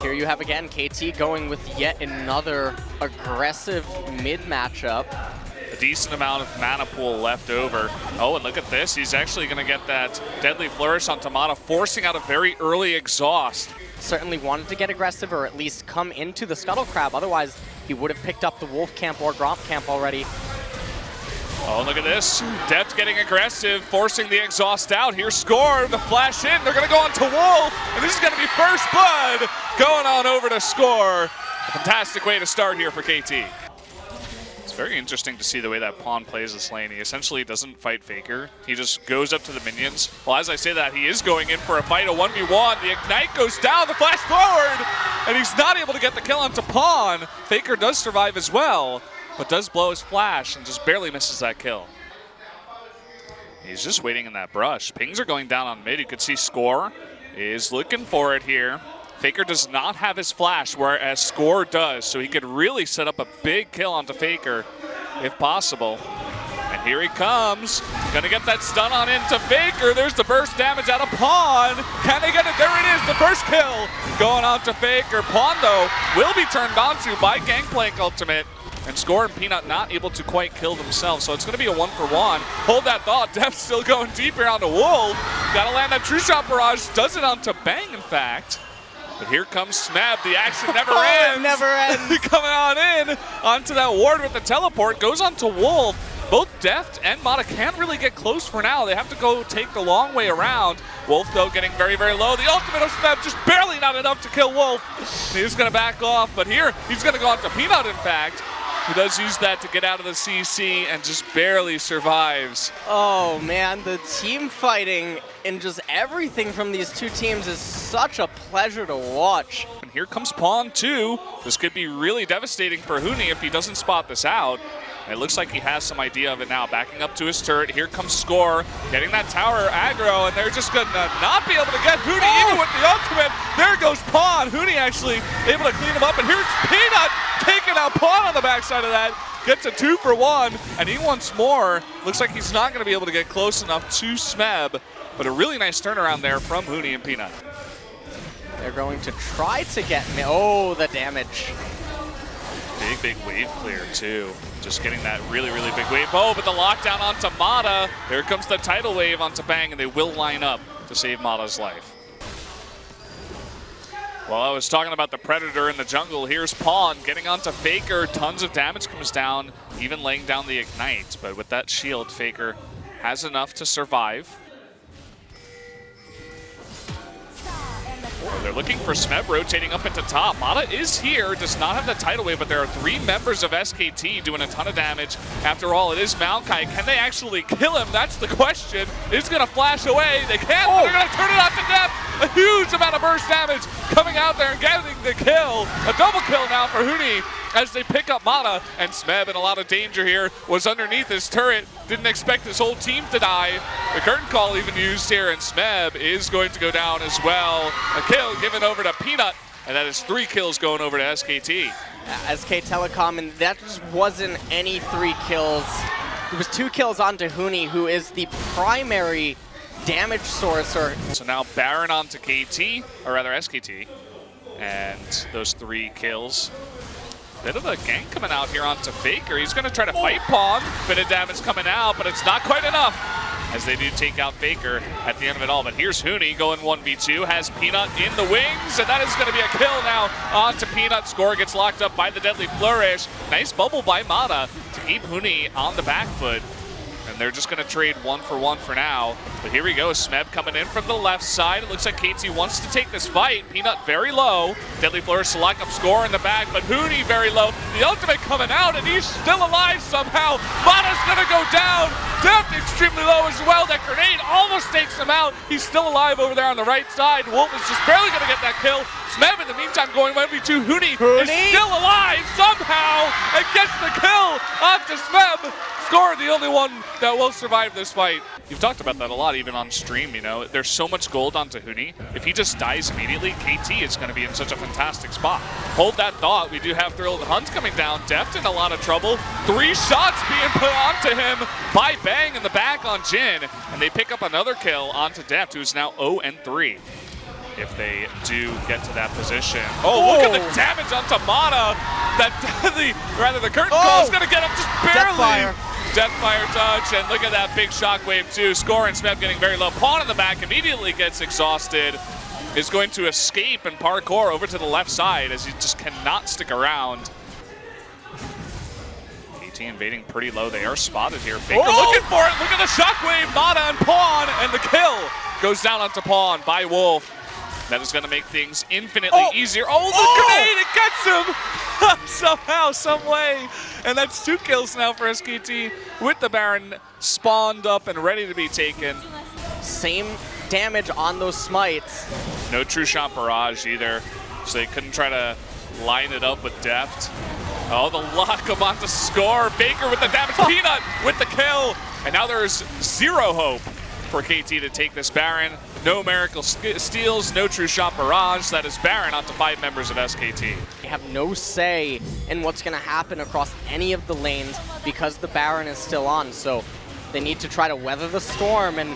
Here you have again KT going with yet another aggressive mid matchup. A decent amount of mana pool left over. Oh, and look at this. He's actually going to get that Deadly Flourish on Tamada, forcing out a very early exhaust. Certainly wanted to get aggressive or at least come into the Scuttle Crab. Otherwise, he would have picked up the Wolf Camp or Gromp Camp already. Oh, look at this. DEFT getting aggressive, forcing the exhaust out. Here's Score, the flash in. They're going to go on to Wolf, and this is going to be first blood going on over to Score. A fantastic way to start here for KT. It's very interesting to see the way that Pawn plays this lane. He essentially doesn't fight Faker. He just goes up to the minions. Well, as I say that, he is going in for a fight, a 1v1. The Ignite goes down, the flash forward, and he's not able to get the kill onto Pawn. Faker does survive as well, but does blow his flash and just barely misses that kill. He's just waiting in that brush. Pings are going down on mid. You could see Score is looking for it here. Faker does not have his flash, whereas Score does, so he could really set up a big kill onto Faker if possible. And here he comes. Gonna get that stun on into Faker. There's the burst damage out of Pawn. Can they get it? There it is, the first kill going on to Faker. Pawn, though, will be turned onto by Gangplank ultimate. And Score and Peanut not able to quite kill themselves, so it's going to be a 1-for-1. Hold that thought. DEFT still going deep here onto Wolf. Got to land that True Shot Barrage. Does it onto Bang, in fact. But here comes SMEB. The action never ends. It never ends. Coming on in onto that ward with the teleport. Goes onto Wolf. Both DEFT and Mata can't really get close for now. They have to go take the long way around. Wolf, though, getting very, very low. The ultimate of SMEB just barely not enough to kill Wolf. He's going to back off, but here he's going to go onto Peanut, in fact. He does use that to get out of the CC and just barely survives. Oh man, the team fighting and just everything from these two teams is such a pleasure to watch. And here comes Pawn too. This could be really devastating for HUNI if he doesn't spot this out. And it looks like he has some idea of it now. Backing up to his turret. Here comes Score, getting that tower aggro, and they're just going to not be able to get HUNI even with the ultimate. There goes Pawn. HUNI actually able to clean him up, and here's Peanut taking out Pawn on the backside of that. Gets a 2-for-1, and he wants more. Looks like he's not going to be able to get close enough to SMEB, but a really nice turnaround there from HUNI and Peanut. They're going to try to get me. Oh, the damage. Big wave clear too. Just getting that really, really big wave. Oh, but the lockdown onto Mata. There comes the tidal wave onto Bang, and they will line up to save Mata's life. Well, I was talking about the Predator in the jungle. Here's Pawn getting onto Faker. Tons of damage comes down, even laying down the Ignite. But with that shield, Faker has enough to survive. They're looking for SMEB rotating up into top. Mata is here, does not have the tidal wave, but there are 3 members of SKT doing a ton of damage. After all, it is Maokai. Can they actually kill him? That's the question. It's going to flash away. They can't, but they're going to turn it off to DEFT. A huge amount of burst damage coming out there and getting the kill. A double kill now for HUNI as they pick up Mata, and SMEB in a lot of danger here. Was underneath his turret. Didn't expect his whole team to die. The curtain call even used here, and SMEB is going to go down as well. A kill given over to Peanut, and that is 3 kills going over to SKT. SK Telecom, and that just wasn't any 3 kills. It was 2 kills onto HUNI, who is the primary damage sourcer. So now Baron onto KT, or rather SKT, and those 3 kills. Bit of a gank coming out here onto Faker. He's going to try to fight Pawn. Bit of damage coming out, but it's not quite enough as they do take out Faker at the end of it all. But here's HUNI going 1v2, has Peanut in the wings, and that is going to be a kill now onto Peanut. Score gets locked up by the Deadly Flourish. Nice bubble by Mata to keep HUNI on the back foot. And they're just going to trade 1-for-1 for now. But here we go, SMEB coming in from the left side. It looks like KT wants to take this fight. Peanut very low. Deadly Flourish to lock up Score in the back, but HUNI very low. The ultimate coming out, and he's still alive somehow. Mata's going to go down. DEFT extremely low as well. That grenade almost takes him out. He's still alive over there on the right side. Wolf is just barely going to get that kill. SMEB in the meantime going 1v2. HUNI is still alive somehow and gets the kill onto SMEB. Score, the only one that will survive this fight. You've talked about that a lot even on stream, you know. There's so much gold onto HUNI. If he just dies immediately, KT is going to be in such a fantastic spot. Hold that thought. We do have Thrilled Hunt coming down. DEFT in a lot of trouble. 3 shots being put onto him by Bang in the back on Jhin. And they pick up another kill onto DEFT, who's now 0-3. if they do get to that position. Oh, look at the damage onto Mana. The curtain call is going to get him just barely. Deathfire touch, and look at that big shockwave too. Score and SMEB getting very low. Pawn in the back immediately gets exhausted. Is going to escape and parkour over to the left side as he just cannot stick around. KT invading pretty low. They are spotted here. Faker looking for it. Look at the shockwave. Mana and Pawn, and the kill goes down onto Pawn by Wolf. That is going to make things infinitely easier. Oh, the grenade! It gets him somehow, some way. And that's 2 kills now for SKT with the Baron spawned up and ready to be taken. Same damage on those smites. No true shot barrage either, so they couldn't try to line it up with DEFT. Oh, the lock him onto Score. Baker with the damage. Peanut with the kill. And now there's 0 hope for KT to take this Baron. No miracle steals, no true shot barrage. That is Baron onto 5 members of SKT. They have no say in what's going to happen across any of the lanes because the Baron is still on. So they need to try to weather the storm and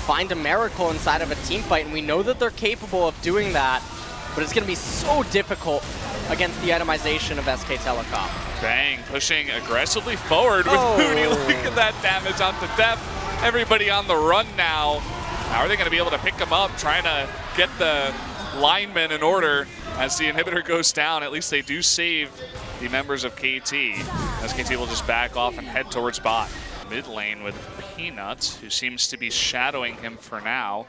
find a miracle inside of a team fight. And we know that they're capable of doing that, but it's going to be so difficult against the itemization of SK Telecom. Bang, pushing aggressively forward with HUNI. Look at that damage onto DEFT. Everybody on the run now. How are they going to be able to pick him up, trying to get the linemen in order as the inhibitor goes down? At least they do save the members of KT. SKT will just back off and head towards bot. Mid lane with Peanut, who seems to be shadowing him for now.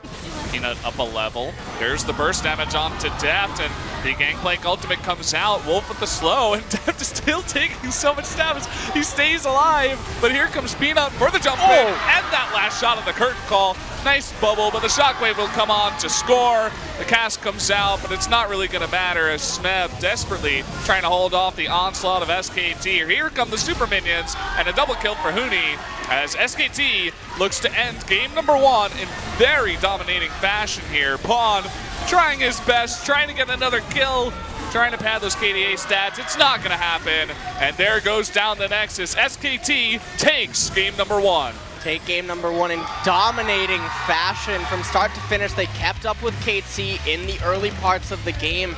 Peanut up a level. There's the burst damage onto DEFT, and the Gangplank ultimate comes out. Wolf with the slow, and DEFT is still taking so much damage. He stays alive, but here comes Peanut for the jump in, and that last shot of the curtain call. Nice bubble, but the shockwave will come on to Score. The cast comes out, but it's not really going to matter as SMEB desperately trying to hold off the onslaught of SKT. Here come the super minions, and a double kill for HUNI as SKT looks to end game number 1 in very dominating fashion here. Pawn trying his best, trying to get another kill, trying to pad those KDA stats. It's not going to happen, and there goes down the Nexus. SKT takes game number 1. Take game number 1 in dominating fashion from start to finish. They kept up with KT in the early parts of the game,